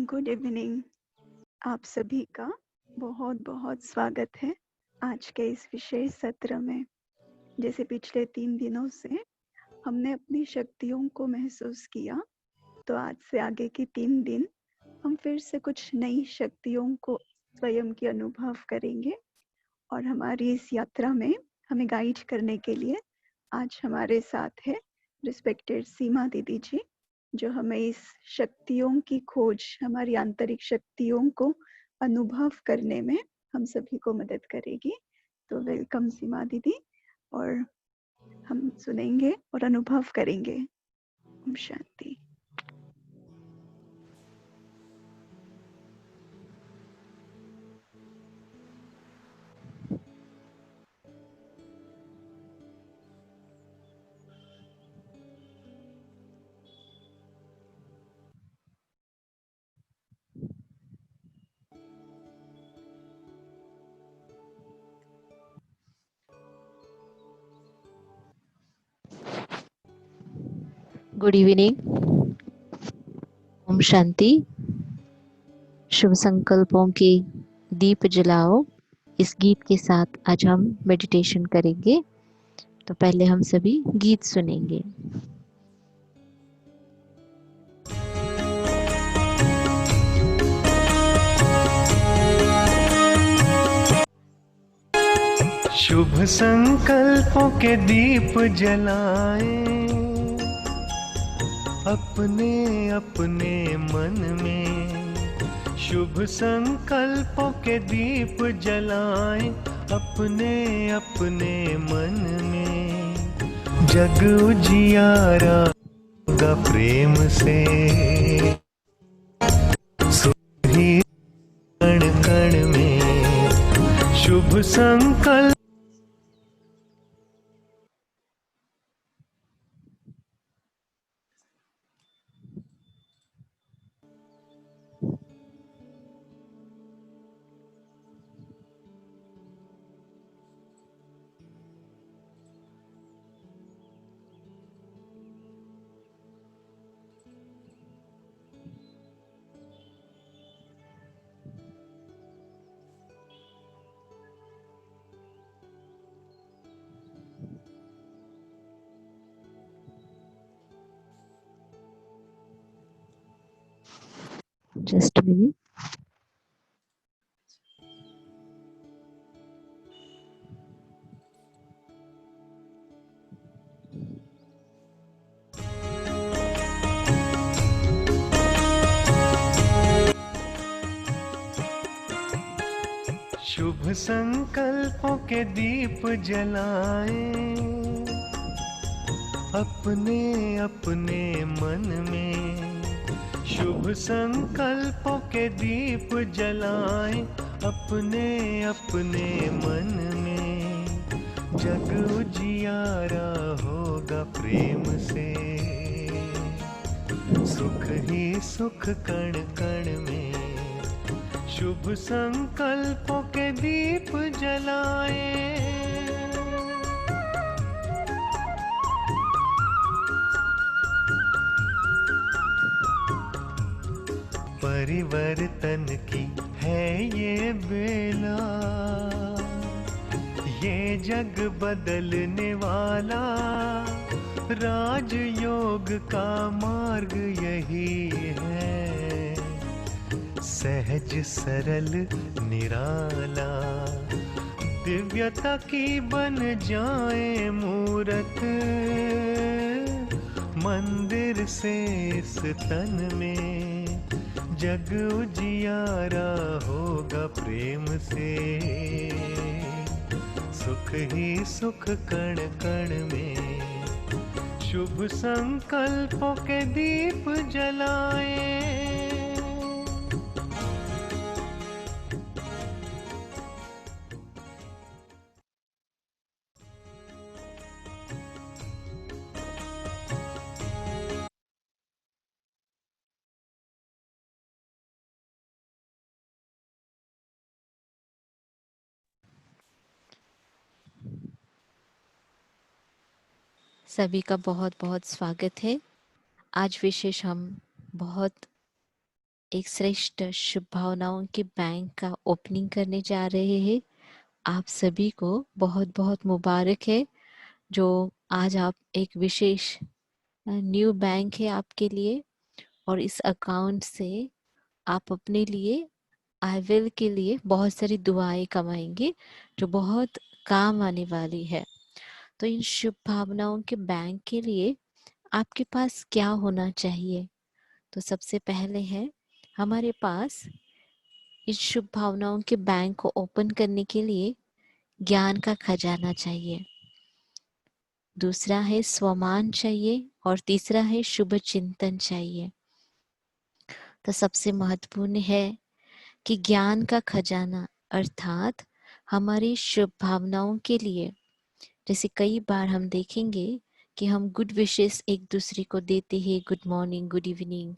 Good evening. आप सभी का बहुत बहुत स्वागत है आज के इस विशेष सत्र में। जैसे पिछले 3 दिनों से हमने अपनी शक्तियों को महसूस किया, तो आज से आगे के 3 दिन हम फिर से कुछ नई शक्तियों को स्वयं की अनुभव करेंगे। और हमारी इस यात्रा में हमें गाइड करने के लिए आज हमारे साथ है रिस्पेक्टेड सीमा दीदी जी, जो हमें इस शक्तियों की खोज, हमारी आंतरिक शक्तियों को अनुभव करने में हम सभी को मदद करेगी। तो वेलकम सीमा दीदी, और हम सुनेंगे और अनुभव करेंगे। ओम शांति। Good evening. ओम शांति। शुभ संकल्पों के दीप जलाओ। इस गीत के साथ आज हम मेडिटेशन करेंगे। तो पहले हम सभी गीत सुनेंगे। शुभ संकल्पों के दीप जलाएं अपने अपने मन में। शुभ संकल्पों के दीप जलाएं अपने अपने मन में। जग उजियारा होगा प्रेम से, सुख ही कण कण में। शुभ संकल्प जस्ट मिनट। शुभ संकल्पों के दीप जलाएं अपने अपने मन में। शुभ संकल्पों के दीप जलाएं अपने अपने मन में। जग उजियारा होगा प्रेम से, सुख ही सुख कण कण में। शुभ संकल्पों के दीप जलाएं। परिवर्तन की है ये बेला, ये जग बदलने वाला। राजयोग का मार्ग यही है, सहज सरल निराला। दिव्यता की बन जाए मूरत, मंदिर से इस तन में। जग उजियारा होगा प्रेम से, सुख ही सुख कण कण में। शुभ संकल्पों के दीप जलाएं। सभी का बहुत बहुत स्वागत है। आज विशेष हम बहुत एक श्रेष्ठ शुभ भावनाओं के बैंक का ओपनिंग करने जा रहे हैं। आप सभी को बहुत बहुत मुबारक है जो आज आप एक विशेष न्यू बैंक है आपके लिए, और इस अकाउंट से आप अपने लिए आई विल के लिए बहुत सारी दुआएं कमाएंगे जो बहुत काम आने वाली है। तो इन शुभ भावनाओं के बैंक के लिए आपके पास क्या होना चाहिए? तो सबसे पहले है हमारे पास इस शुभ भावनाओं के बैंक को ओपन करने के लिए ज्ञान का खजाना चाहिए, दूसरा है स्वमान चाहिए, और तीसरा है शुभ चिंतन चाहिए। तो सबसे महत्वपूर्ण है कि ज्ञान का खजाना अर्थात हमारी शुभ भावनाओं के लिए, जैसे कई बार हम देखेंगे कि हम गुड विशेस एक दूसरे को देते हैं, good morning, good evening,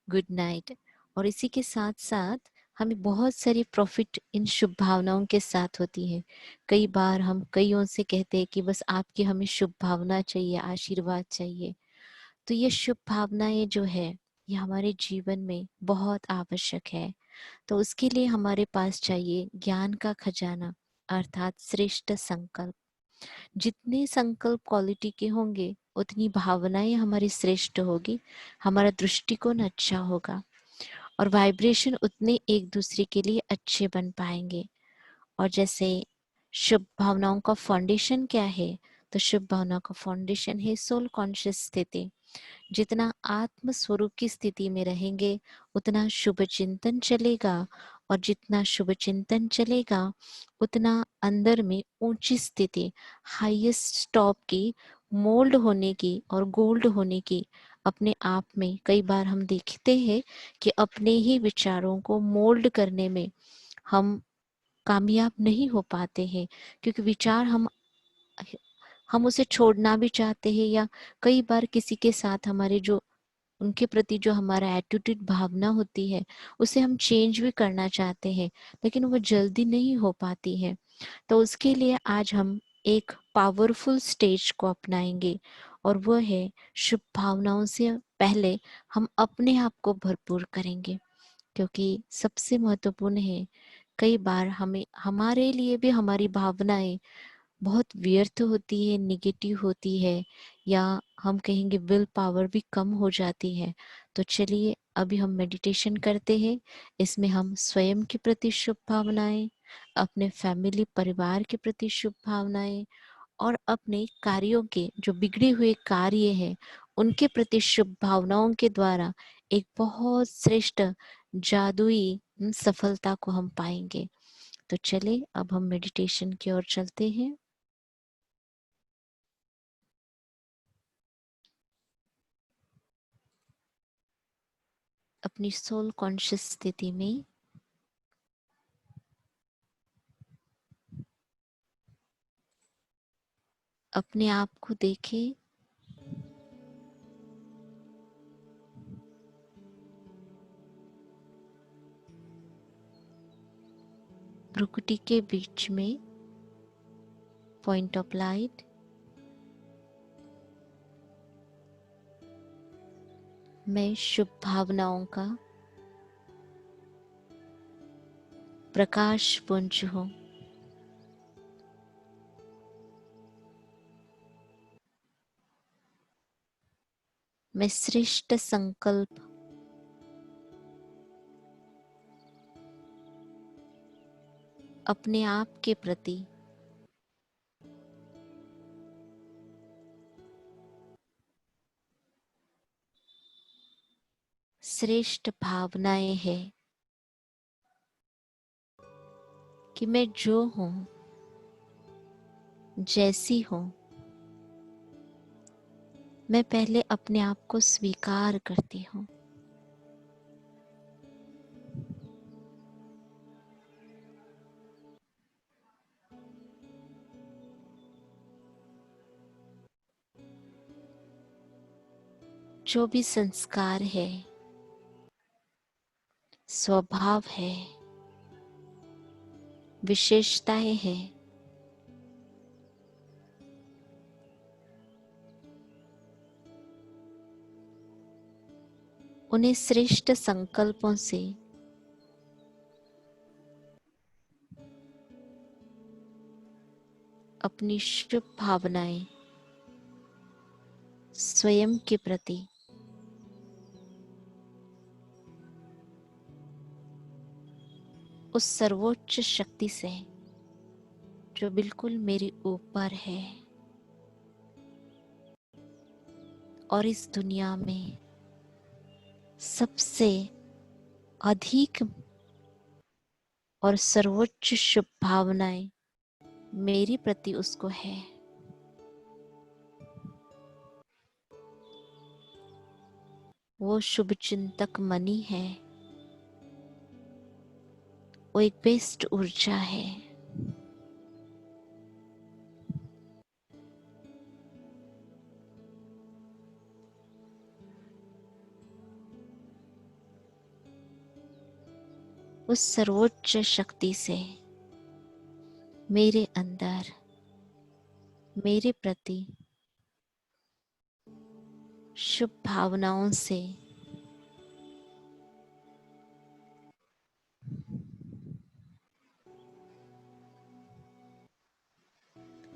good night, और इसी के साथ साथ हमें बहुत सारी प्रॉफिट इन शुभ भावनाओं के साथ होती है। कई बार हम कईयों से कहते हैं कि बस आपकी हमें शुभ भावना चाहिए, आशीर्वाद चाहिए। तो ये शुभ भावनाएं जो है ये हमारे जीवन में बहुत आवश्यक है। तो उसके लिए हमारे पास चाहिए ज्ञान का खजाना अर्थात श्रेष्ठ संकल्प। जितने संकल्प क्वालिटी के होंगे उतनी भावनाएं हमारी श्रेष्ठ होगी, हमारा दृष्टिकोण अच्छा होगा, और वाइब्रेशन उतने एक दूसरे के लिए अच्छे बन पाएंगे। और जैसे शुभ भावनाओं का फाउंडेशन क्या है? तो शुभ भावनाओं का फाउंडेशन है सोल कॉन्शियस स्थिति। जितना आत्म स्वरूप की स्थिति में रहेंगे उतना शुभ चिंतन चलेगा, और जितना शुभ चिंतन चलेगा उतना अंदर में ऊंची स्थिति, हाईएस्ट टॉप की मोल्ड होने की और गोल्ड होने की अपने आप में। कई बार हम देखते हैं कि अपने ही विचारों को मोल्ड करने में हम कामयाब नहीं हो पाते हैं, क्योंकि विचार हम उसे छोड़ना भी चाहते हैं, या कई बार किसी के साथ हमारे जो उनके प्रति जो हमारा एटीट्यूड भावना होती है उसे हम चेंज भी करना चाहते हैं, लेकिन वो जल्दी नहीं हो पाती है। तो उसके लिए आज हम एक पावरफुल स्टेज को अपनाएंगे, और वो है शुभ भावनाओं से पहले हम अपने आप को भरपूर करेंगे, क्योंकि सबसे महत्वपूर्ण है कई बार हमें हमारे लिए भी हमारी भावनाएं बहुत व्यर्थ होती है, निगेटिव होती है, या हम कहेंगे विल पावर भी कम हो जाती है। तो चलिए अभी हम मेडिटेशन करते हैं। इसमें हम स्वयं के प्रति शुभ भावनाएं, अपने फैमिली परिवार के प्रति शुभ भावनाएं, और अपने कार्यों के जो बिगड़े हुए कार्य हैं उनके प्रति शुभ भावनाओं के द्वारा एक बहुत श्रेष्ठ जादुई सफलता को हम पाएंगे। तो चले अब हम मेडिटेशन की ओर चलते हैं। अपनी सोल कॉन्शियस स्थिति में अपने आप को देखें। भ्रुकुटी के बीच में पॉइंट ऑफ लाइट, मैं शुभ भावनाओं का प्रकाश पुंज हूं। मैं श्रेष्ठ संकल्प अपने आप के प्रति श्रेष्ठ भावनाएं है कि मैं जो हूं, जैसी हूं, मैं पहले अपने आप को स्वीकार करती हूं। जो भी संस्कार है, स्वभाव है, विशेषताएं हैं, उन्हें श्रेष्ठ संकल्पों से अपनी शुभ भावनाएं स्वयं के प्रति उस सर्वोच्च शक्ति से जो बिल्कुल मेरे ऊपर है और इस दुनिया में सबसे अधिक और सर्वोच्च शुभ भावनाएं मेरी प्रति उसको है, वो शुभ चिंतक मनी है, वो एक बेस्ट ऊर्जा है। उस सर्वोच्च शक्ति से मेरे अंदर मेरे प्रति शुभ भावनाओं से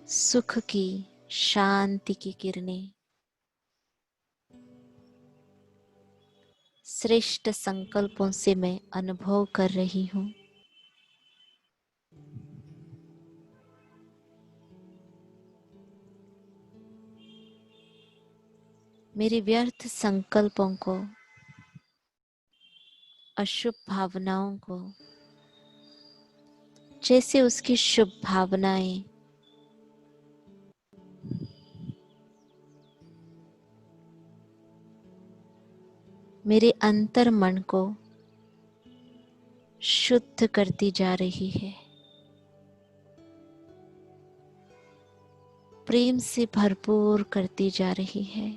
सुख की, शांति की किरणें श्रेष्ठ संकल्पों से मैं अनुभव कर रही हूँ। मेरे व्यर्थ संकल्पों को, अशुभ भावनाओं को जैसे उसकी शुभ भावनाएं मेरे अंतर मन को शुद्ध करती जा रही है, प्रेम से भरपूर करती जा रही है।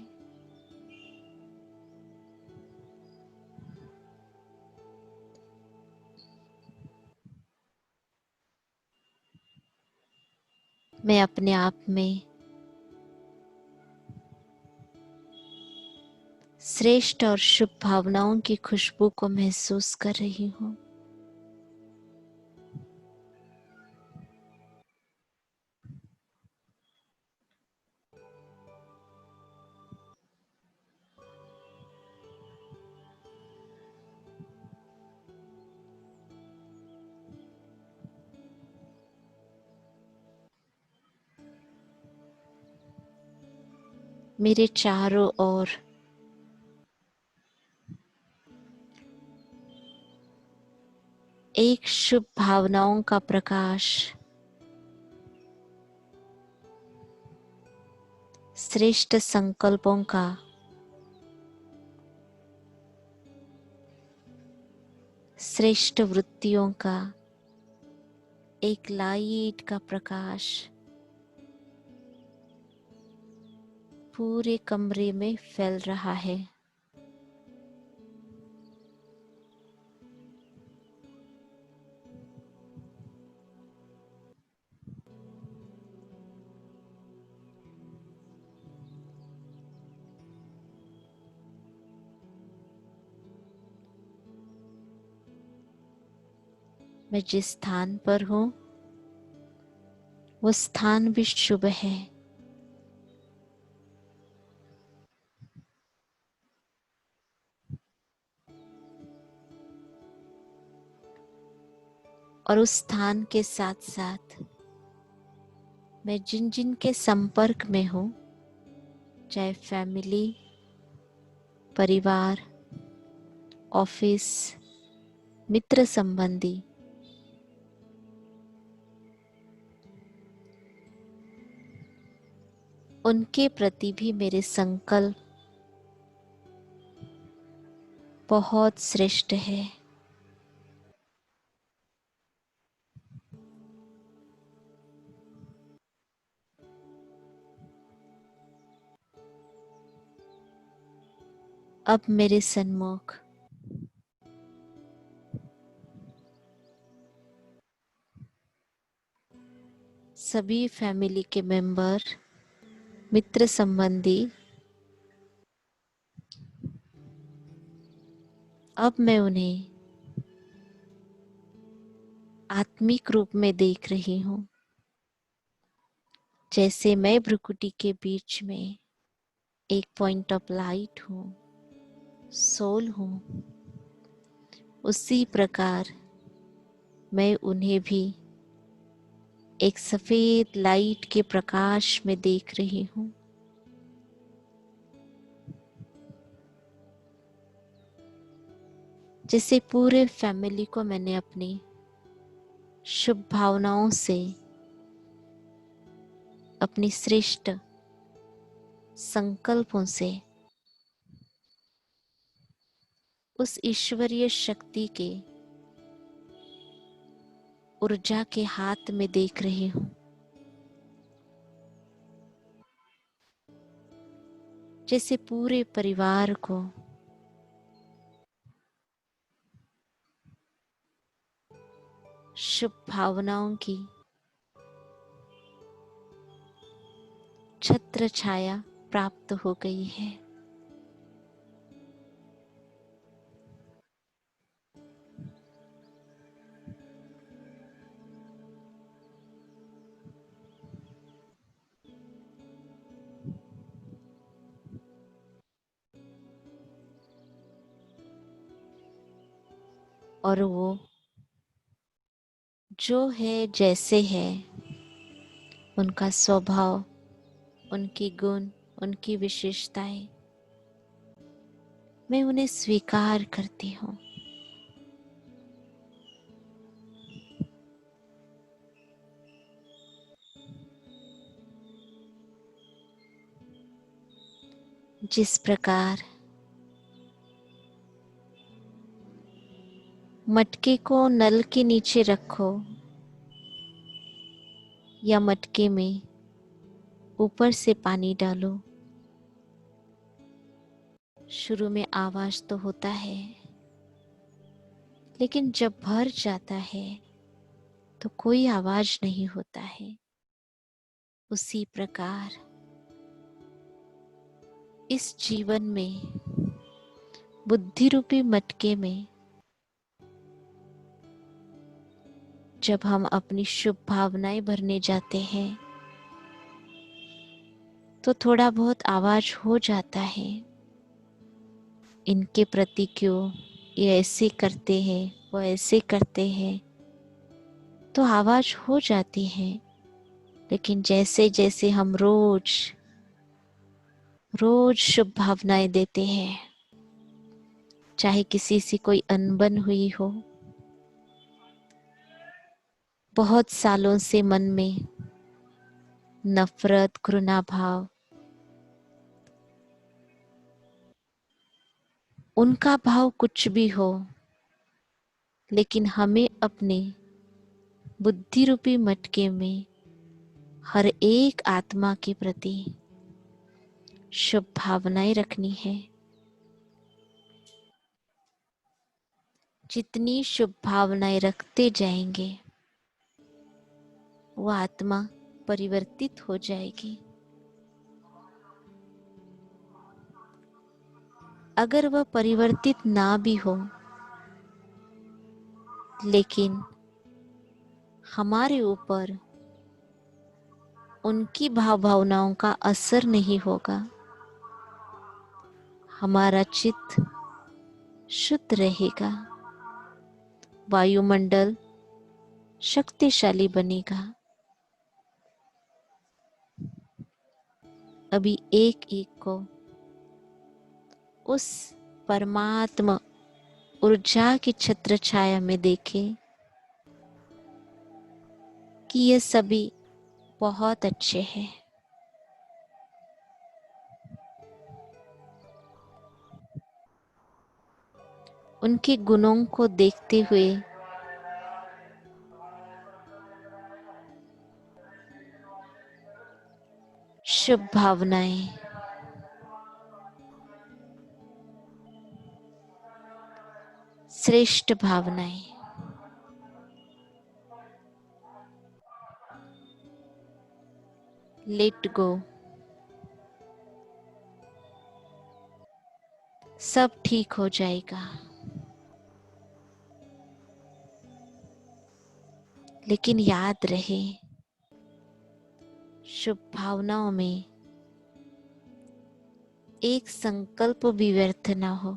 मैं अपने आप में श्रेष्ठ और शुभ भावनाओं की खुशबू को महसूस कर रही हूँ। मेरे चारों ओर एक शुभ भावनाओं का प्रकाश, श्रेष्ठ संकल्पों का, श्रेष्ठ वृत्तियों का एक लाइट का प्रकाश पूरे कमरे में फैल रहा है। मैं जिस स्थान पर हूँ वो स्थान भी शुभ है। और उस स्थान के साथ साथ मैं जिन जिन के संपर्क में हूँ, चाहे फैमिली, परिवार, ऑफिस, मित्र संबंधी, उनके प्रति भी मेरे संकल्प बहुत श्रेष्ठ है। अब मेरे सन्मुख सभी फैमिली के मेंबर, मित्र संबंधी अब मैं उन्हें आत्मिक रूप में देख रही हूँ, जैसे मैं भ्रुकुटी के बीच में एक पॉइंट ऑफ लाइट हूँ, सोल हूँ। उसी प्रकार मैं उन्हें भी एक सफेद लाइट के प्रकाश में देख रही हूँ। जैसे पूरे फैमिली को मैंने अपनी शुभ भावनाओं से, अपनी श्रेष्ठ संकल्पों से उस ईश्वरीय शक्ति के ऊर्जा के हाथ में देख रही हूँ। जैसे पूरे परिवार को शुभ भावनाओं की छत्र छाया प्राप्त हो गई है। और वो जो है जैसे है, उनका स्वभाव, उनकी गुण, उनकी विशेषताएं, मैं उन्हें स्वीकार करती हूँ। जिस प्रकार मटके को नल के नीचे रखो या मटके में ऊपर से पानी डालो, शुरू में आवाज तो होता है, लेकिन जब भर जाता है तो कोई आवाज नहीं होता है। उसी प्रकार इस जीवन में बुद्धि रूपी मटके में जब हम अपनी शुभ भावनाएं भरने जाते हैं तो थोड़ा बहुत आवाज हो जाता है, इनके प्रति क्यों ये ऐसे करते हैं, वो ऐसे करते हैं, तो आवाज हो जाती है। लेकिन जैसे जैसे हम रोज रोज शुभ भावनाएं देते हैं, चाहे किसी से कोई अनबन हुई हो, बहुत सालों से मन में नफरत, घृणा भाव, उनका भाव कुछ भी हो, लेकिन हमें अपने बुद्धि रूपी मटके में हर एक आत्मा के प्रति शुभ भावनाएं रखनी है। जितनी शुभ भावनाएं रखते जाएंगे वो आत्मा परिवर्तित हो जाएगी। अगर वह परिवर्तित ना भी हो, लेकिन हमारे ऊपर उनकी भावनाओं का असर नहीं होगा, हमारा चित्त शुद्ध रहेगा, वायुमंडल शक्तिशाली बनेगा। अभी एक एक को उस परमात्मा ऊर्जा की छत्र छाया में देखें कि ये सभी बहुत अच्छे हैं। उनके गुणों को देखते हुए शुभ भावनाएं, श्रेष्ठ भावनाएं, लेट गो, सब ठीक हो जाएगा। लेकिन याद रहे, शुभ भावनाओं में एक संकल्प भी व्यर्थ ना हो।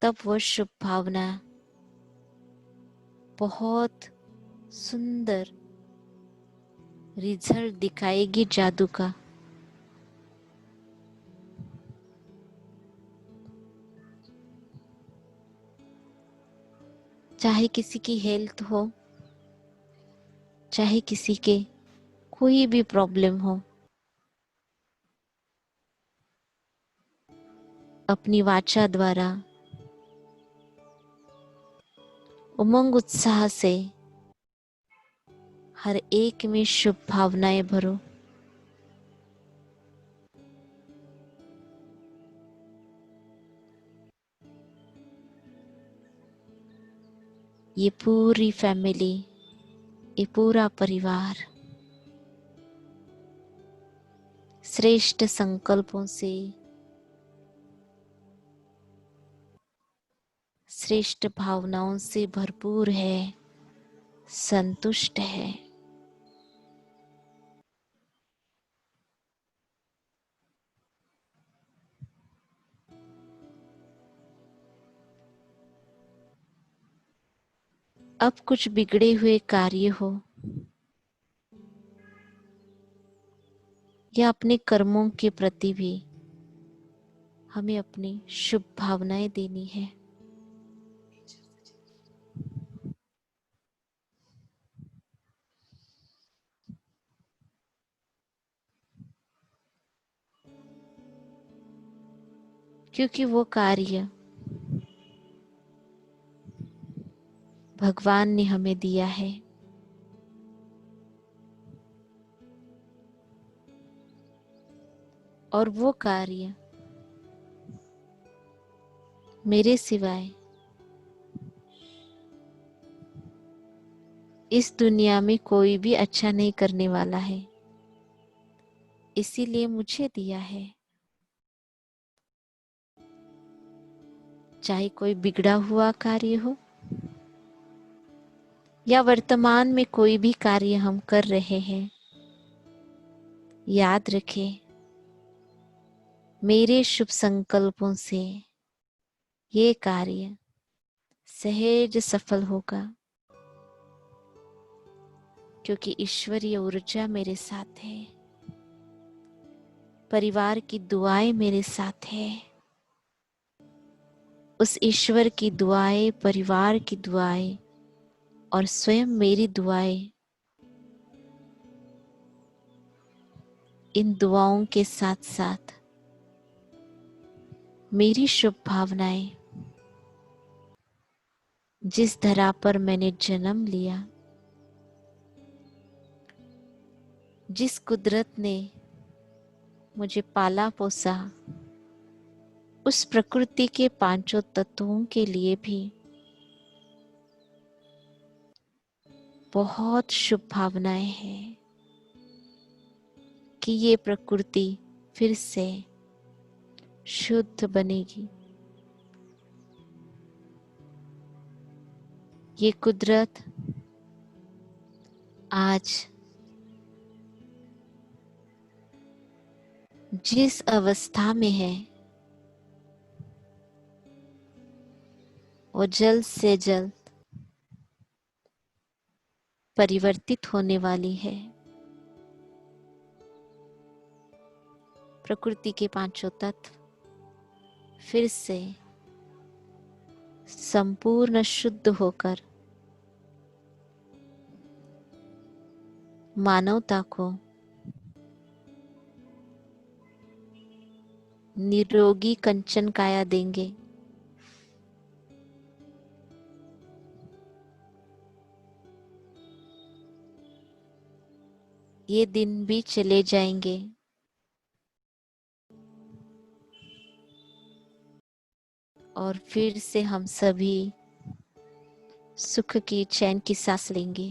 तब वो शुभ भावना बहुत सुंदर रिजल्ट दिखाएगी जादू का। चाहे किसी की हेल्थ हो, चाहे किसी के कोई भी प्रॉब्लम हो, अपनी वाचा द्वारा उमंग उत्साह से हर एक में शुभ भावनाएं भरो। ये पूरी फैमिली, ये पूरा परिवार श्रेष्ठ संकल्पों से, श्रेष्ठ भावनाओं से भरपूर है, संतुष्ट है। अब कुछ बिगड़े हुए कार्य हो या अपने कर्मों के प्रति भी हमें अपनी शुभ भावनाएं देनी है। क्योंकि वो कार्य भगवान ने हमें दिया है। और वो कार्य मेरे सिवाय इस दुनिया में कोई भी अच्छा नहीं करने वाला है, इसीलिए मुझे दिया है। चाहे कोई बिगड़ा हुआ कार्य हो या वर्तमान में कोई भी कार्य हम कर रहे हैं, याद रखें, मेरे शुभ संकल्पों से ये कार्य सहज सफल होगा, क्योंकि ईश्वरीय ऊर्जा मेरे साथ है, परिवार की दुआएं मेरे साथ है। उस ईश्वर की दुआएं, परिवार की दुआएं और स्वयं मेरी दुआएं, इन दुआओं के साथ साथ मेरी शुभ भावनाएं, जिस धरा पर मैंने जन्म लिया, जिस कुदरत ने मुझे पाला पोसा, उस प्रकृति के पांचों तत्वों के लिए भी बहुत शुभ भावनाएं हैं कि ये प्रकृति फिर से शुद्ध बनेगी। ये कुदरत आज जिस अवस्था में है, वो जल्द से जल्द परिवर्तित होने वाली है। प्रकृति के पांचों तत्व फिर से संपूर्ण शुद्ध होकर मानवता को निरोगी कंचन काया देंगे। ये दिन भी चले जाएंगे और फिर से हम सभी सुख की, चैन की सांस लेंगे।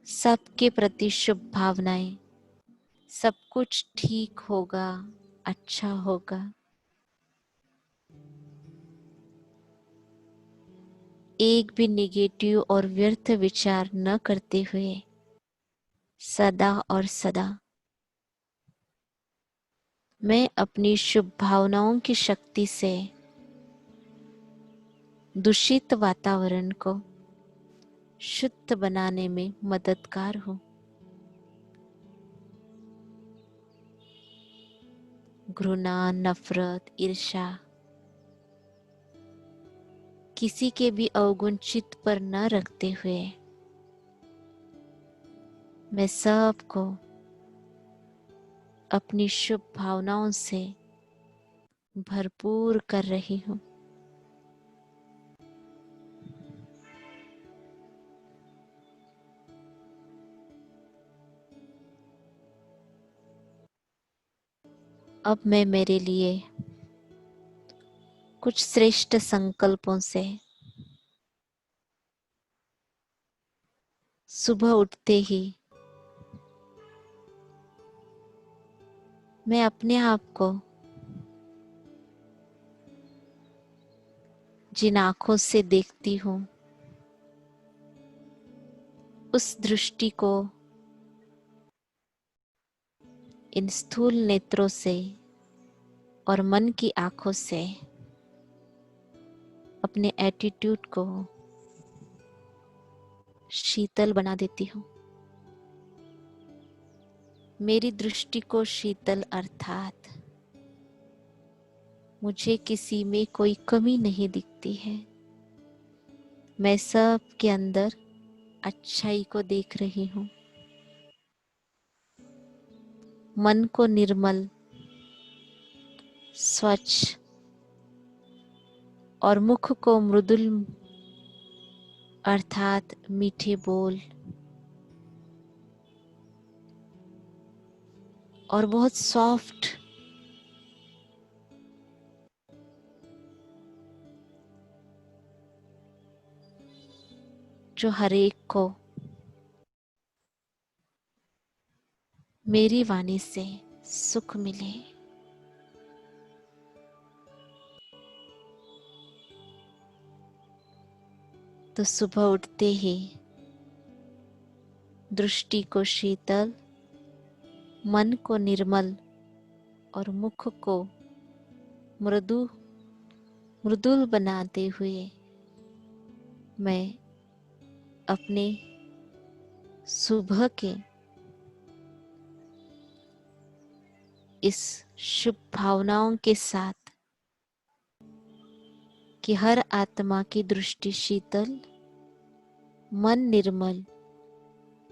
सबके प्रति शुभ भावनाएं, सब कुछ ठीक होगा, अच्छा होगा। एक भी नेगेटिव और व्यर्थ विचार न करते हुए सदा और सदा मैं अपनी शुभ भावनाओं की शक्ति से दूषित वातावरण को शुद्ध बनाने में मददगार हूँ। घृणा, नफरत, ईर्ष्या किसी के भी अवगुण चित्त पर न रखते हुए मैं सबको अपनी शुभ भावनाओं से भरपूर कर रही हूँ। अब मैं मेरे लिए कुछ श्रेष्ठ संकल्पों से सुबह उठते ही मैं अपने आप को जिन आंखों से देखती हूँ उस दृष्टि को इन स्थूल नेत्रों से और मन की आंखों से अपने एटीट्यूड को शीतल बना देती हूँ। मेरी दृष्टि को शीतल अर्थात मुझे किसी में कोई कमी नहीं दिखती है। मैं सब के अंदर अच्छाई को देख रही हूँ। मन को निर्मल, स्वच्छ और मुख को मृदुल अर्थात मीठे बोल और बहुत सॉफ्ट जो हर एक को मेरी वाणी से सुख मिले। तो सुबह उठते ही दृष्टि को शीतल, मन को निर्मल और मुख को मृदुल बनाते हुए मैं अपने सुबह के इस शुभ भावनाओं के साथ कि हर आत्मा की दृष्टि शीतल, मन निर्मल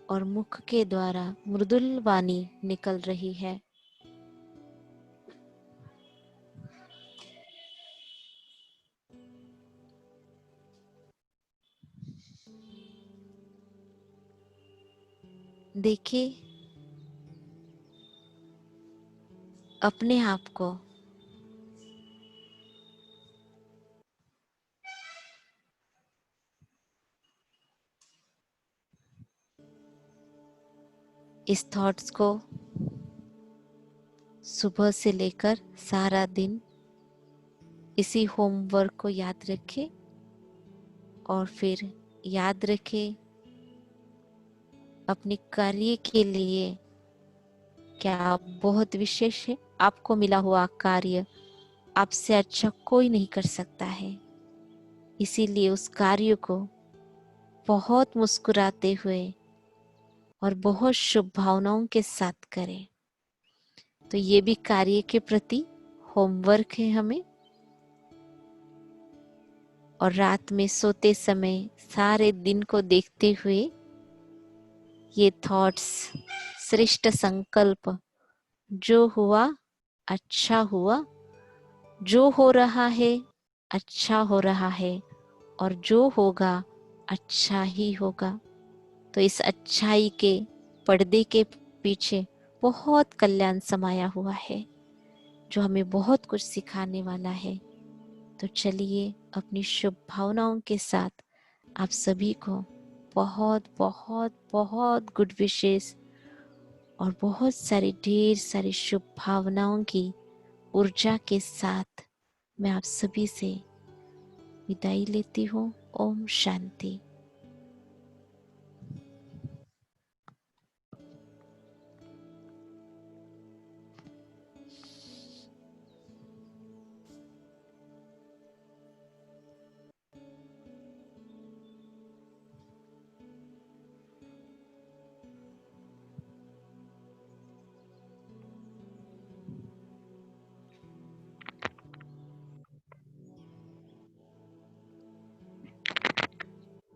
और मुख के द्वारा मृदुल वाणी निकल रही है। देखिए अपने आप को इस थॉट्स को सुबह से लेकर सारा दिन इसी होमवर्क को याद रखें और फिर याद रखें अपने कार्य के लिए क्या आप बहुत विशेष है। आपको मिला हुआ कार्य आपसे अच्छा कोई नहीं कर सकता है, इसीलिए उस कार्य को बहुत मुस्कुराते हुए और बहुत शुभ भावनाओं के साथ करें। तो ये भी कार्य के प्रति होमवर्क है हमें। और रात में सोते समय सारे दिन को देखते हुए ये थॉट्स, श्रेष्ठ संकल्प, जो हुआ अच्छा हुआ, जो हो रहा है अच्छा हो रहा है और जो होगा अच्छा ही होगा। तो इस अच्छाई के पर्दे के पीछे बहुत कल्याण समाया हुआ है जो हमें बहुत कुछ सिखाने वाला है। तो चलिए अपनी शुभ भावनाओं के साथ आप सभी को बहुत बहुत बहुत गुड विशेस और बहुत सारी ढेर सारी शुभ भावनाओं की ऊर्जा के साथ मैं आप सभी से विदाई लेती हूँ। ओम शांति।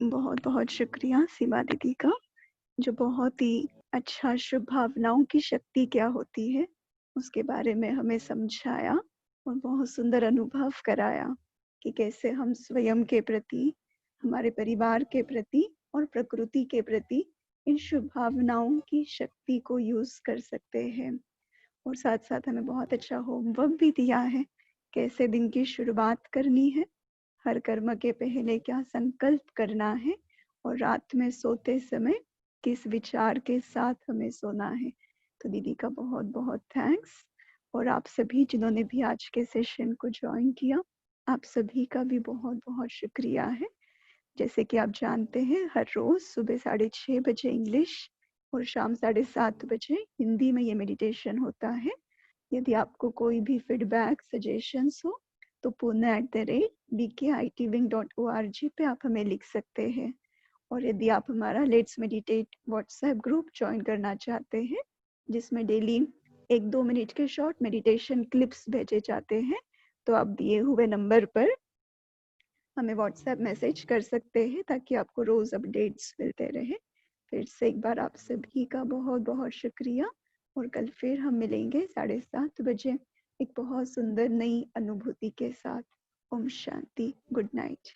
बहुत बहुत शुक्रिया सीमा दीदी का, जो बहुत ही अच्छा शुभ भावनाओं की शक्ति क्या होती है उसके बारे में हमें समझाया और बहुत सुंदर अनुभव कराया कि कैसे हम स्वयं के प्रति, हमारे परिवार के प्रति और प्रकृति के प्रति इन शुभ भावनाओं की शक्ति को यूज कर सकते हैं। और साथ साथ हमें बहुत अच्छा होमवर्क भी दिया है, कैसे दिन की शुरुआत करनी है, हर कर्म के पहले क्या संकल्प करना है और रात में सोते समय किस विचार के साथ हमें सोना है। तो दीदी का बहुत बहुत थैंक्स। और आप सभी जिन्होंने भी आज के सेशन को ज्वाइन किया, आप सभी का भी बहुत बहुत शुक्रिया है। जैसे कि आप जानते हैं, हर रोज सुबह 6:30 बजे इंग्लिश और शाम 7:30 बजे हिंदी में ये मेडिटेशन होता है। यदि आपको कोई भी फीडबैक सजेशंस हो तो pune@bkitwing.org पे आप हमें लिख सकते हैं। और यदि आप हमारा let's meditate WhatsApp group join करना चाहते हैं, जिसमें डेली 1-2 मिनट के शॉर्ट मेडिटेशन क्लिप्स भेजे जाते हैं, तो आप दिए हुए नंबर पर हमें व्हाट्सएप मैसेज कर सकते हैं ताकि आपको रोज अपडेट्स मिलते रहे। फिर से एक बार आप सभी का बहुत बहुत शुक्रिया और कल फिर हम मिलेंगे 7:30 बजे एक बहुत सुंदर नई अनुभूति के साथ। ओम शांति। Good night.